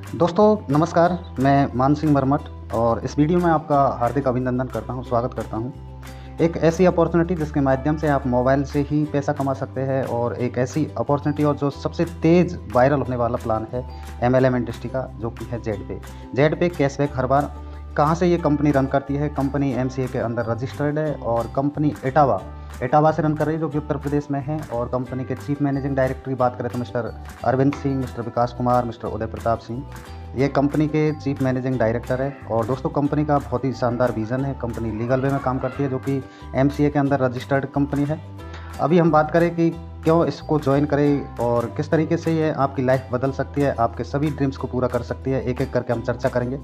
दोस्तों नमस्कार, मैं मान सिंह मरमट और इस वीडियो में आपका हार्दिक अभिनंदन करता हूं, स्वागत करता हूं। एक ऐसी अपॉर्चुनिटी जिसके माध्यम से आप मोबाइल से ही पैसा कमा सकते हैं और एक ऐसी अपॉर्चुनिटी और जो सबसे तेज़ वायरल होने वाला प्लान है MLM इंडस्ट्री का, जो कि है जेड पे कैशबैक हर बार। कहाँ से ये कंपनी रन करती है? कंपनी MCA के अंदर रजिस्टर्ड है और कंपनी एटावा से रन कर रही है, जो कि उत्तर प्रदेश में है। और कंपनी के चीफ मैनेजिंग डायरेक्टर की बात करें तो मिस्टर अरविंद सिंह, मिस्टर विकास कुमार, मिस्टर उदय प्रताप सिंह, ये कंपनी के चीफ मैनेजिंग डायरेक्टर है। और दोस्तों कंपनी का बहुत ही शानदार विज़न है। कंपनी लीगल वे में काम करती है, जो कि MCA के अंदर रजिस्टर्ड कंपनी है। अभी हम बात करें कि क्यों इसको ज्वाइन करें और किस तरीके से ये आपकी लाइफ बदल सकती है, आपके सभी ड्रीम्स को पूरा कर सकती है, एक एक करके हम चर्चा करेंगे।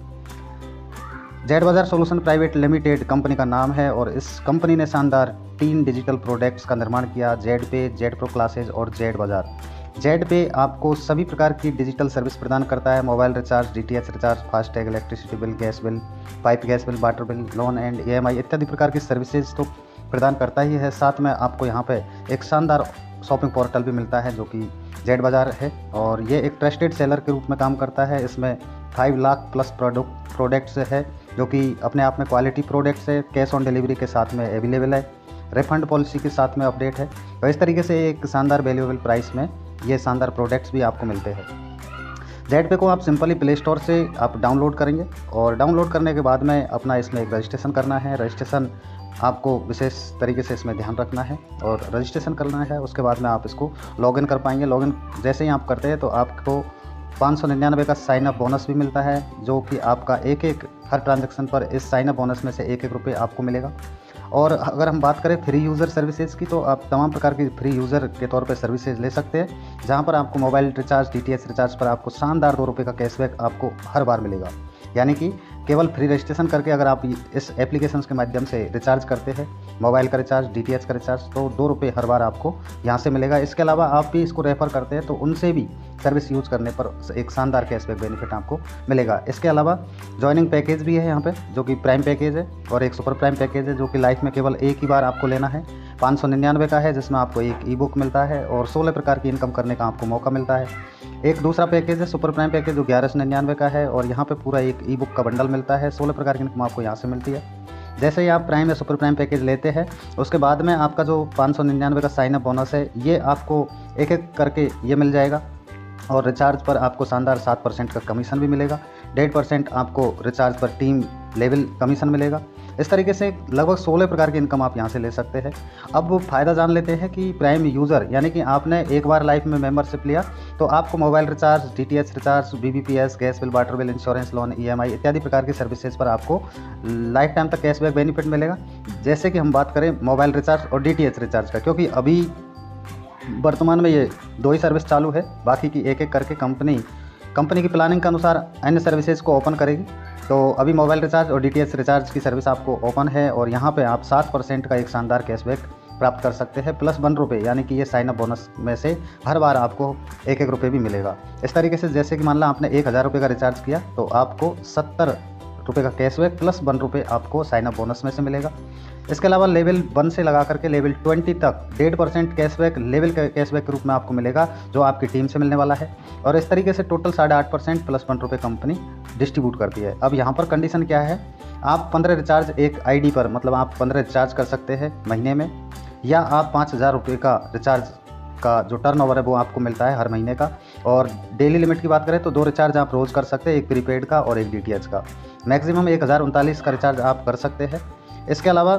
जेड बाजार सोल्यूशन प्राइवेट लिमिटेड कंपनी का नाम है और इस कंपनी ने शानदार 3 डिजिटल प्रोडक्ट्स का निर्माण किया: जेड पे, जेड प्रो क्लासेज और जेड बाजार। जेड पे आपको सभी प्रकार की डिजिटल सर्विस प्रदान करता है: mobile recharge, DTH recharge, FASTag, electricity bill, gas bill, pipe gas bill, water bill, loan and EMI इत्यादि प्रकार की सर्विसेज तो प्रदान करता ही है। साथ में आपको यहाँ पे एक शानदार शॉपिंग पोर्टल भी मिलता है, जो कि जेड बाजार है और ये एक ट्रस्टेड सेलर के रूप में काम करता है। इसमें 5 लाख प्लस प्रोडक्ट्स है, जो कि अपने आप में क्वालिटी प्रोडक्ट्स है। कैश ऑन डिलीवरी के साथ में अवेलेबल है, रिफंड पॉलिसी के साथ में अपडेट है। तो इस तरीके से एक शानदार वैल्यूएबल प्राइस में ये शानदार प्रोडक्ट्स भी आपको मिलते हैं। जेड पे को आप सिंपली प्ले स्टोर से आप डाउनलोड करेंगे और डाउनलोड करने के बाद में अपना इसमें एक रजिस्ट्रेशन करना है। रजिस्ट्रेशन आपको विशेष तरीके से इसमें ध्यान रखना है और रजिस्ट्रेशन करना है। उसके बाद में आप इसको लॉगिन कर पाएंगे। लॉगिन जैसे ही आप करते हैं तो आपको 599 का साइन अप बोनस भी मिलता है, जो कि आपका एक हर ट्रांजैक्शन पर इस साइन अप बोनस में से एक रुपये आपको मिलेगा। और अगर हम बात करें फ्री यूज़र सर्विसेज की, तो आप तमाम प्रकार की फ्री यूज़र के तौर पे सर्विसेज ले सकते हैं, जहां पर आपको मोबाइल रिचार्ज, DTH रिचार्ज पर आपको शानदार 2 रुपये का कैशबैक आपको हर बार मिलेगा। यानी कि केवल फ्री रजिस्ट्रेशन करके अगर आप इस एप्लीकेशन के माध्यम से रिचार्ज करते हैं, मोबाइल का रिचार्ज, DTH का रिचार्ज, तो 2 रुपये हर बार आपको यहाँ से मिलेगा। इसके अलावा आप भी इसको रेफ़र करते हैं तो उनसे भी सर्विस यूज़ करने पर एक शानदार कैशबैक बेनिफिट आपको मिलेगा। इसके अलावा जॉइनिंग पैकेज भी है यहाँ पे, जो कि प्राइम पैकेज है और एक सुपर प्राइम पैकेज है, जो कि लाइफ में केवल एक ही बार आपको लेना है। 599 का है, जिसमें आपको एक ई-बुक मिलता है और 16 प्रकार की इनकम करने का आपको मौका मिलता है। एक दूसरा पैकेज है सुपर प्राइम पैकेज, जो 1199 का है और यहाँ पे पूरा एक ई-बुक का बंडल मिलता है। 16 प्रकार की इनकम आपको यहाँ से मिलती है। जैसे ही आप प्राइम या सुपर प्राइम पैकेज लेते हैं, उसके बाद में आपका जो 599 का साइन अप बोनस है, ये आपको एक एक करके ये मिल जाएगा। और रिचार्ज पर आपको शानदार 7% का कमीशन भी मिलेगा। 1.5% आपको रिचार्ज पर टीम लेवल कमीशन मिलेगा। इस तरीके से लगभग 16 प्रकार की इनकम आप यहाँ से ले सकते हैं। अब फ़ायदा जान लेते हैं कि प्राइम यूज़र, यानी कि आपने एक बार लाइफ में मेंबरशिप लिया तो आपको mobile recharge, DTH recharge, BBPS, gas bill, water bill, insurance, loan, EMI इत्यादि प्रकार की सर्विसेज पर आपको लाइफ टाइम तक कैशबैक बेनिफिट मिलेगा। जैसे कि हम बात करें मोबाइल रिचार्ज और DTH रिचार्ज का, क्योंकि अभी वर्तमान में ये 2 ही सर्विस चालू है, बाकी की एक एक करके कंपनी की प्लानिंग के अनुसार अन्य सर्विसेज को ओपन करेगी। तो अभी मोबाइल रिचार्ज और DTH रिचार्ज की सर्विस आपको ओपन है और यहाँ पे आप 7% का एक शानदार कैशबैक प्राप्त कर सकते हैं, प्लस 1 रुपये, यानी कि ये साइन अप बोनस में से हर बार आपको एक रुपये भी मिलेगा। इस तरीके से जैसे कि मान लो आपने 1000 रुपये का रिचार्ज किया तो आपको 70 रुपये का कैशबैक प्लस 1 रुपये आपको साइन अप बोनस में से मिलेगा। इसके अलावा लेवल 1 से लगा करके लेवल 20 तक 1.5% कैशबैक लेवल के कैशबैक के रूप में आपको मिलेगा, जो आपकी टीम से मिलने वाला है। और इस तरीके से टोटल 8.5% प्लस 1 रुपये कंपनी डिस्ट्रीब्यूट करती है। अब यहाँ पर कंडीशन क्या है? आप 15 रिचार्ज एक ID पर, मतलब आप 15 रिचार्ज कर सकते हैं महीने में, या आप 5000 रुपये का रिचार्ज का जो टर्नओवर है वो आपको मिलता है हर महीने का। और डेली लिमिट की बात करें तो 2 रिचार्ज आप रोज़ कर सकते हैं, एक प्रीपेड का और एक DTH का। मैक्सिमम 1039 का रिचार्ज आप कर सकते हैं। इसके अलावा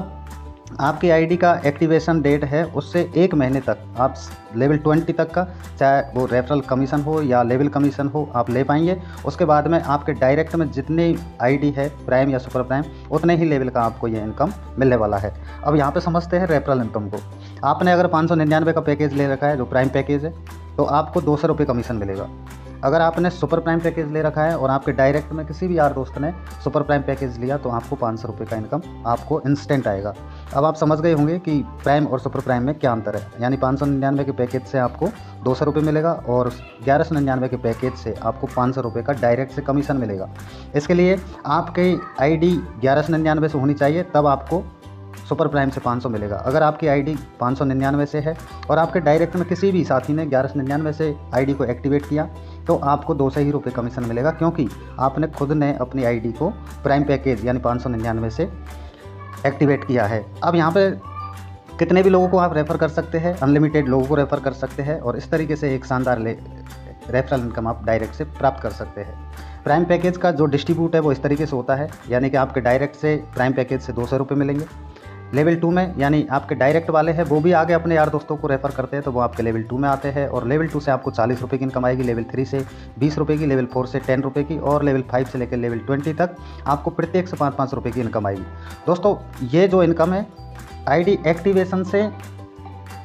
आपकी ID का एक्टिवेशन डेट है, उससे 1 महीने तक आप लेवल 20 तक का, चाहे वो रेफरल कमीशन हो या लेवल कमीशन हो, आप ले पाएंगे। उसके बाद में आपके डायरेक्ट में जितने ID है प्राइम या सुपर प्राइम, उतने ही लेवल का आपको ये इनकम मिलने वाला है। अब यहाँ पे समझते हैं रेफरल इनकम को। आपने अगर 599 का पैकेज ले रखा है, जो प्राइम पैकेज है, तो आपको 200 रुपये कमीशन मिलेगा। अगर आपने सुपर प्राइम पैकेज ले रखा है और आपके डायरेक्ट में किसी भी यार दोस्त ने सुपर प्राइम पैकेज लिया, तो आपको 500 रुपये का इनकम आपको इंस्टेंट आएगा। अब आप समझ गए होंगे कि प्राइम और सुपर प्राइम में क्या अंतर है। यानी 599 के पैकेज से आपको 200 रुपये मिलेगा और 1199 के पैकेज से आपको 500 रुपये का डायरेक्ट से कमीशन मिलेगा। इसके लिए आपकी ID 1199 से होनी चाहिए, तब आपको सुपर प्राइम से 500 मिलेगा। अगर आपकी ID 599 से है और आपके डायरेक्ट में किसी भी साथी ने 1199 से ID को एक्टिवेट किया, तो आपको 2 से ही रुपये कमीशन मिलेगा, क्योंकि आपने खुद ने अपनी आईडी को प्राइम पैकेज यानी 599 से एक्टिवेट किया है। अब यहाँ पे कितने भी लोगों को आप रेफ़र कर सकते हैं, अनलिमिटेड लोगों को रेफ़र कर सकते हैं और इस तरीके से एक शानदार रेफरल इनकम आप डायरेक्ट से प्राप्त कर सकते हैं। प्राइम पैकेज का जो डिस्ट्रीब्यूट है वो इस तरीके से होता है, यानी कि आपके डायरेक्ट से प्राइम पैकेज से 200 रुपये मिलेंगे। लेवल 2 में यानी आपके डायरेक्ट वाले हैं वो भी आगे अपने यार दोस्तों को रेफ़र करते हैं, तो वो आपके लेवल 2 में आते हैं और लेवल 2 से आपको 40 रुपये की इनकम आएगी, लेवल 3 से 20 रुपये की, लेवल 4 से 10 रुपये की और लेवल 5 से लेकर लेवल 20 तक आपको प्रत्येक से 5-5 रुपये की इनकम आएगी। दोस्तों ये जो इनकम है आईडी एक्टिवेशन से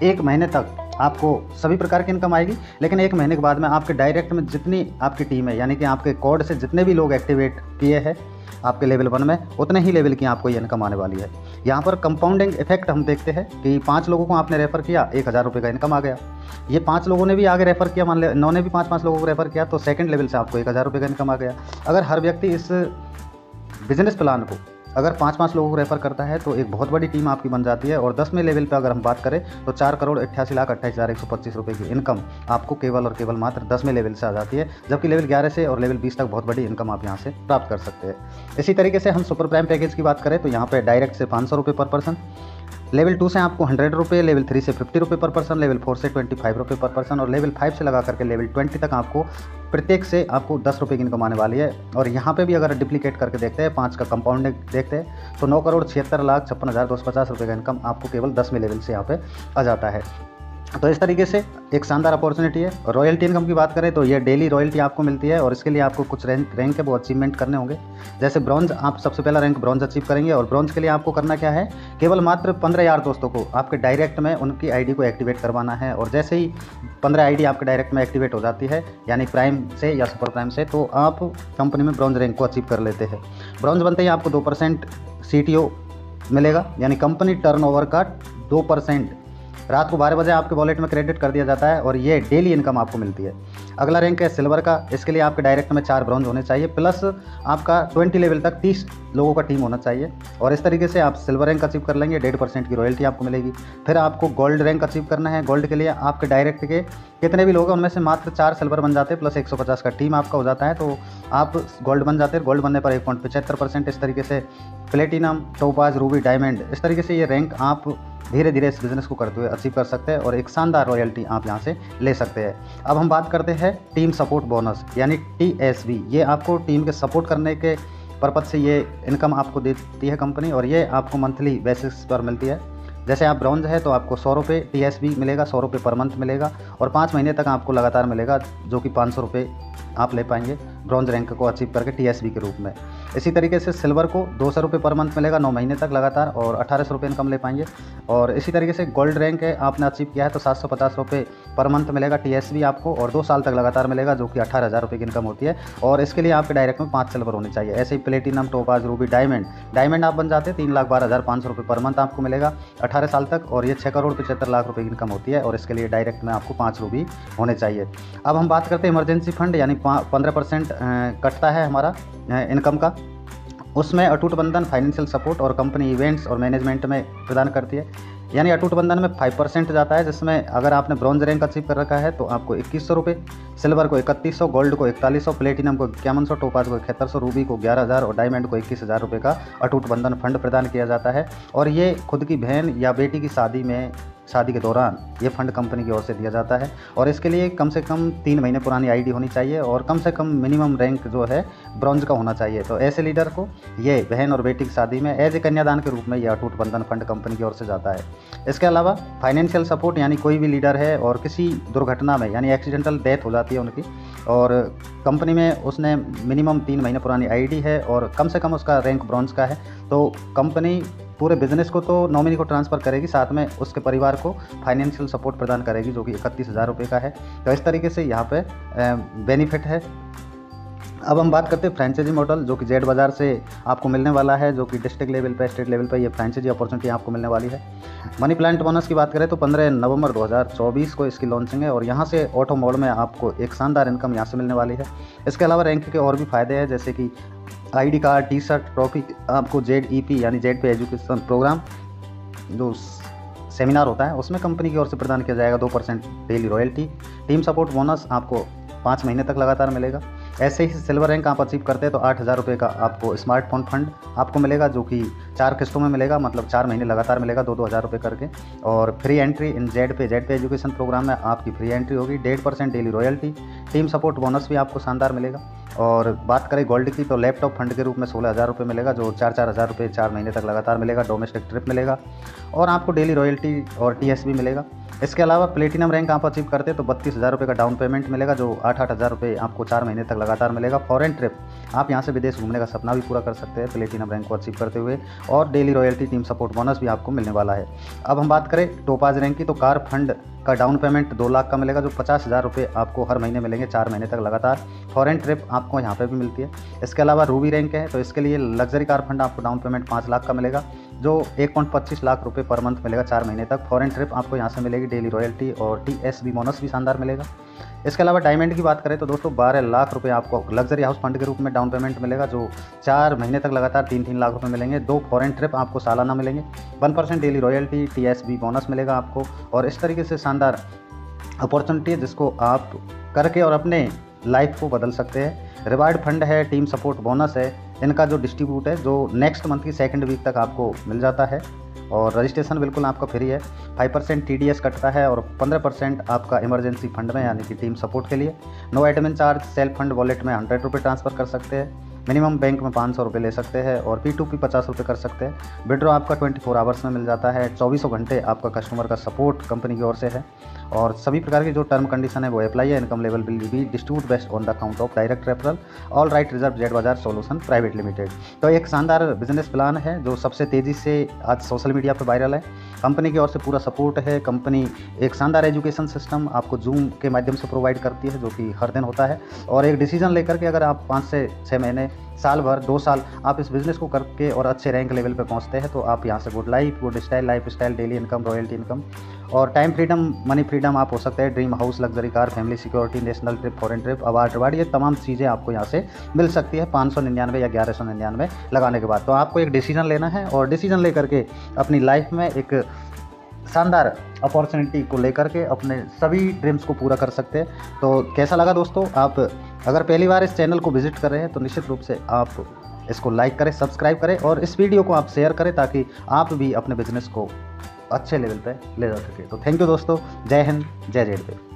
1 महीने तक आपको सभी प्रकार की इनकम आएगी, लेकिन 1 महीने के बाद में आपके डायरेक्ट में जितनी आपकी टीम है, यानी कि आपके कोड से जितने भी लोग एक्टिवेट किए हैं आपके लेवल 1 में, उतने ही लेवल की आपको ये इनकम आने वाली है। यहाँ पर कंपाउंडिंग इफेक्ट हम देखते हैं कि 5 लोगों को आपने रेफ़र किया, 1000 रुपये का इनकम आ गया। ये 5 लोगों ने भी आगे रेफ़र किया, मान ले 9 ने भी 5-5 लोगों को रेफ़र किया, तो सेकंड लेवल से आपको 1000 रुपये का इनकम आ गया। अगर हर व्यक्ति इस बिजनेस प्लान को अगर 5-5 लोगों को रेफ़र करता है तो एक बहुत बड़ी टीम आपकी बन जाती है और 10वें लेवल पे अगर हम बात करें तो 4,88,28,125 रुपये की इनकम आपको केवल और केवल मात्र 10वें लेवल से आ जाती है, जबकि लेवल 11 से और लेवल 20 तक बहुत बड़ी इनकम आप यहाँ से प्राप्त कर सकते हैं। इसी तरीके से हम सुपर प्राइम पैकेज की बात करें तो यहाँ पर डायरेक्ट से 500 रुपये पर पर्सन, लेवल 2 से आपको 100 रुपये, लेवल 3 से 50 रुपये पर पर्सन, लेवल 4 से 25 रुपये पर पर्सन और लेवल 5 से लगा करके लेवल 20 तक आपको प्रत्येक से आपको 10 रुपये की इनकम आने वाली है। और यहाँ पे भी अगर डुप्लीकेट करके देखते हैं, 5 का कंपाउंड देखते हैं तो 9,76,56,250 रुपये का इनकम आपको केवल 10वें लेवल से यहाँ पे आ जाता है। तो इस तरीके से एक शानदार अपॉर्चुनिटी है। रॉयल्टी इनकम की बात करें तो ये डेली रॉयल्टी आपको मिलती है और इसके लिए आपको कुछ रैंक है वो अचीवमेंट करने होंगे। जैसे ब्रॉन्ज, आप सबसे पहला रैंक ब्रॉन्ज अचीव करेंगे और ब्रॉन्ज के लिए आपको करना क्या है, केवल मात्र 15 यार दोस्तों को आपके डायरेक्ट में उनकी आईडी को एक्टिवेट करवाना है और जैसे ही 15 आईडी आपके डायरेक्ट में एक्टिवेट हो जाती है यानी प्राइम से या सुपर प्राइम से, तो आप कंपनी में ब्रॉन्ज रैंक को अचीव कर लेते हैं। ब्रॉन्ज बनते ही आपको 2% CTO मिलेगा, यानी कंपनी टर्नओवर का 2% रात को 12 बजे आपके वॉलेट में क्रेडिट कर दिया जाता है और ये डेली इनकम आपको मिलती है। अगला रैंक है सिल्वर का, इसके लिए आपके डायरेक्ट में 4 ब्रॉन्ज होने चाहिए प्लस आपका 20 लेवल तक 30 लोगों का टीम होना चाहिए और इस तरीके से आप सिल्वर रैंक अचीव कर लेंगे, 1.5% की रॉयल्टी आपको मिलेगी। फिर आपको गोल्ड रैंक अचीव करना है। गोल्ड के लिए आपके डायरेक्ट के कितने भी लोग हैं उनमें से मात्र 4 सिल्वर बन जाते हैं प्लस 150 का टीम आपका हो जाता है, तो आप गोल्ड बन जाते हैं। गोल्ड बनने पर 1.75%, इस तरीके से प्लेटिनम, टोपाज, रूबी, डायमंड, इस तरीके से ये रैंक आप धीरे धीरे इस बिज़नेस को करते हुए अचीव कर सकते हैं और एक शानदार रॉयल्टी आप यहाँ से ले सकते हैं। अब हम बात करते हैं टीम सपोर्ट बोनस यानी TSB। ये आपको टीम के सपोर्ट करने के पर्पज़ से ये इनकम आपको देती है कंपनी और ये आपको मंथली बेसिस पर मिलती है। जैसे आप ब्रॉन्ज है तो आपको 100 रुपये TSB मिलेगा, 100 रुपये पर मंथ मिलेगा और 5 महीने तक आपको लगातार मिलेगा, जो कि 500 रुपये आप ले पाएंगे ब्रॉन्ज रैंक को अचीव करके TSB के रूप में। इसी तरीके से सिल्वर को 200 रुपये पर मंथ मिलेगा 9 महीने तक लगातार और 1800 रुपये इनकम ले पाएंगे। और इसी तरीके से गोल्ड रैंक है आपने अचीव किया है तो 750 रुपये पर मंथ मिलेगा TSB आपको और 2 साल तक लगातार मिलेगा, जो कि 18,000 रुपये की इनकम होती है और इसके लिए आपके डायरेक्ट में 5 सिल्वर होने चाहिए। ऐसे ही प्लेटिनम, टोपाज, रूबी, डायमंड आप बन जाते हैं 3,12,500 रुपये पर मंथ आपको मिलेगा 18 साल तक और ये 6,75,00,000 रुपये की इनकम होती है और इसके लिए डायरेक्ट में आपको 5 रूबी होने चाहिए। अब हम बात करते हैं इमरजेंसी फंड, यानी 15% कटता है हमारा इनकम का, उसमें अटूट बंधन फाइनेंशियल सपोर्ट और कंपनी इवेंट्स और मैनेजमेंट में प्रदान करती है। यानी अटूट बंधन में 5% जाता है, जिसमें अगर आपने ब्रॉन्ज रैंक अचीव कर रखा है तो आपको 2100 रुपये, सिल्वर को 3100, गोल्ड को 4100, प्लेटिनम को 5100, टोपाज को 7100, रूबी को 11,000 और डायमंड को 21,000 रुपये का अटूट बंधन फंड प्रदान किया जाता है। और ये खुद की बहन या बेटी की शादी के दौरान ये फंड कंपनी की ओर से दिया जाता है और इसके लिए कम से कम 3 महीने पुरानी आईडी होनी चाहिए और कम से कम मिनिमम रैंक जो है ब्रॉन्ज का होना चाहिए। तो ऐसे लीडर को ये बहन और बेटी की शादी में एज ए कन्यादान के रूप में ये अटूट बंधन फंड कंपनी की ओर से जाता है। इसके अलावा फाइनेंशियल सपोर्ट, यानी कोई भी लीडर है और किसी दुर्घटना में यानी एक्सीडेंटल डेथ हो जाती है उनकी और कंपनी में उसने मिनिमम 3 महीने पुरानी आईडी है और कम से कम उसका रैंक ब्रॉन्ज का है, तो कंपनी पूरे बिजनेस को तो नॉमिनी को ट्रांसफ़र करेगी, साथ में उसके परिवार को फाइनेंशियल सपोर्ट प्रदान करेगी, जो कि 31,000 रुपये का है। तो इस तरीके से यहाँ पे बेनिफिट है। अब हम बात करते हैं फ्रेंचाइजी मॉडल, जो कि जेड बाज़ार से आपको मिलने वाला है, जो कि डिस्ट्रिक्ट लेवल पे, स्टेट लेवल पे ये फ्रेंचाइजी अपॉर्चुनिटी आपको मिलने वाली है। मनी प्लांट बोनस की बात करें तो 15 नवंबर 2024 को इसकी लॉन्चिंग है और यहाँ से ऑटो मोड में आपको एक शानदार इनकम यहाँ से मिलने वाली है। इसके अलावा रैंक के और भी फ़ायदे हैं, जैसे कि ID कार्ड, टी-शर्ट, ट्रॉफी आपको ZEP यानी जेड पे एजुकेशन प्रोग्राम जो सेमिनार होता है उसमें कंपनी की ओर से प्रदान किया जाएगा, 2% daily royalty, team support bonus आपको 5 महीने तक लगातार मिलेगा। ऐसे ही सिल्वर रैंक आप अचीव करते हैं तो 8,000 रुपये का आपको स्मार्टफोन फंड आपको मिलेगा, जो कि 4 किस्तों में मिलेगा, मतलब 4 महीने लगातार मिलेगा 2-2 हज़ार रुपये करके। और फ्री एंट्री इन जेड पे एजुकेशन प्रोग्राम में आपकी फ्री एंट्री होगी। 1.5% daily royalty, team support bonus भी आपको शानदार मिलेगा। और बात करें गोल्ड की तो लैपटॉप फंड के रूप में 16,000 रुपये मिलेगा, जो 4-4 हज़ार रुपये 4 महीने तक लगातार मिलेगा। डोमेस्टिक ट्रिप मिलेगा और आपको डेली रॉयल्टी और टीएस भी मिलेगा। इसके अलावा प्लेटिनम रैंक आप अचीव करते हैं तो 32,000 रुपये का डाउन पेमेंट मिलेगा, जो 8-8 हज़ार रुपये आपको 4 महीने तक लगातार मिलेगा। फॉरेन ट्रिप, आप यहाँ से विदेश घूमने का सपना भी पूरा कर सकते हैं प्लेटिनम रैंक को अचीव करते हुए। और daily royalty, team support bonus भी आपको मिलने वाला है। अब हम बात करें टोपाज रैंक की तो कार फंड का डाउन पेमेंट 2 लाख का मिलेगा, जो 50,000 रुपये आपको हर महीने मिलेंगे 4 महीने तक लगातार। फॉरेन ट्रिप आपको यहाँ पे भी मिलती है। इसके अलावा रूबी रैंक है तो इसके लिए लग्जरी कार फंड आपको डाउन पेमेंट 5 लाख का मिलेगा, जो 1.25 लाख रुपये पर मंथ मिलेगा 4 महीने तक। फॉरेन ट्रिप आपको यहाँ से मिलेगी, डेली रॉयल्टी और टीएसबी बोनस भी शानदार मिलेगा। इसके अलावा डायमंड की बात करें तो दोस्तों 12 लाख रुपये आपको लग्जरी हाउस फंड के रूप में डाउन पेमेंट मिलेगा, जो 4 महीने तक लगातार 3-3 लाख रुपये मिलेंगे। 2 फॉरेन ट्रिप आपको सालाना मिलेंगे। 1% डेली रॉयल्टी, टीएसबी बोनस मिलेगा आपको। और इस तरीके से शानदार अपॉर्चुनिटी है जिसको आप करके और अपने लाइफ को बदल सकते हैं। रिवार्ड फंड है, टीम सपोर्ट बोनस है, इनका जो डिस्ट्रीब्यूट है जो नेक्स्ट मंथ की 2nd वीक तक आपको मिल जाता है। और रजिस्ट्रेशन बिल्कुल आपका फ्री है। 5% टीडीएस कटता है और 15% आपका इमरजेंसी फंड में यानी कि टीम सपोर्ट के लिए। No admin charge, self fund wallet में 100 रुपये ट्रांसफ़र कर सकते हैं। मिनिमम बैंक में 500 रुपये ले सकते हैं और P2P 50 रुपये कर सकते हैं। विड्रॉ आपका 24 आवर्स में मिल जाता है। 24 घंटे आपका कस्टमर का सपोर्ट कंपनी की ओर से है। और सभी प्रकार की जो टर्म कंडीशन है वो अप्लाई है। Income level will be distribute based on the account of direct referral, all right reserve Z बाजार सोल्यूशन प्राइवेट लिमिटेड। तो एक शानदार बिजनेस प्लान है जो सबसे तेज़ी से आज सोशल मीडिया पर वायरल है। कंपनी की ओर से पूरा सपोर्ट है। कंपनी एक शानदार एजुकेशन सिस्टम आपको जूम के माध्यम से प्रोवाइड करती है, जो कि हर दिन होता है। और एक डिसीजन लेकर के अगर आप 5 से 6 महीने, साल भर, 2 साल आप इस बिज़नेस को करके और अच्छे रैंक लेवल पे पहुंचते हैं तो आप यहाँ से good life, good style, life style, daily income, royalty income और टाइम फ्रीडम, मनी फ्रीडम आप हो सकते हैं। Dream house, luxury car, family security, national trip, foreign trip, award reward, ये तमाम चीज़ें आपको यहाँ से मिल सकती है 599 या 1199 लगाने के बाद। तो आपको एक डिसीजन लेना है और डिसीजन लेकर के अपनी लाइफ में एक शानदार अपॉर्चुनिटी को लेकर के अपने सभी ड्रीम्स को पूरा कर सकते हैं। तो कैसा लगा दोस्तों? आप अगर पहली बार इस चैनल को विजिट कर रहे हैं तो निश्चित रूप से आप इसको लाइक करें, सब्सक्राइब करें और इस वीडियो को आप शेयर करें ताकि आप भी अपने बिजनेस को अच्छे लेवल पे ले जा सकें। तो थैंक यू दोस्तों। जय हिंद, जय जेड पे।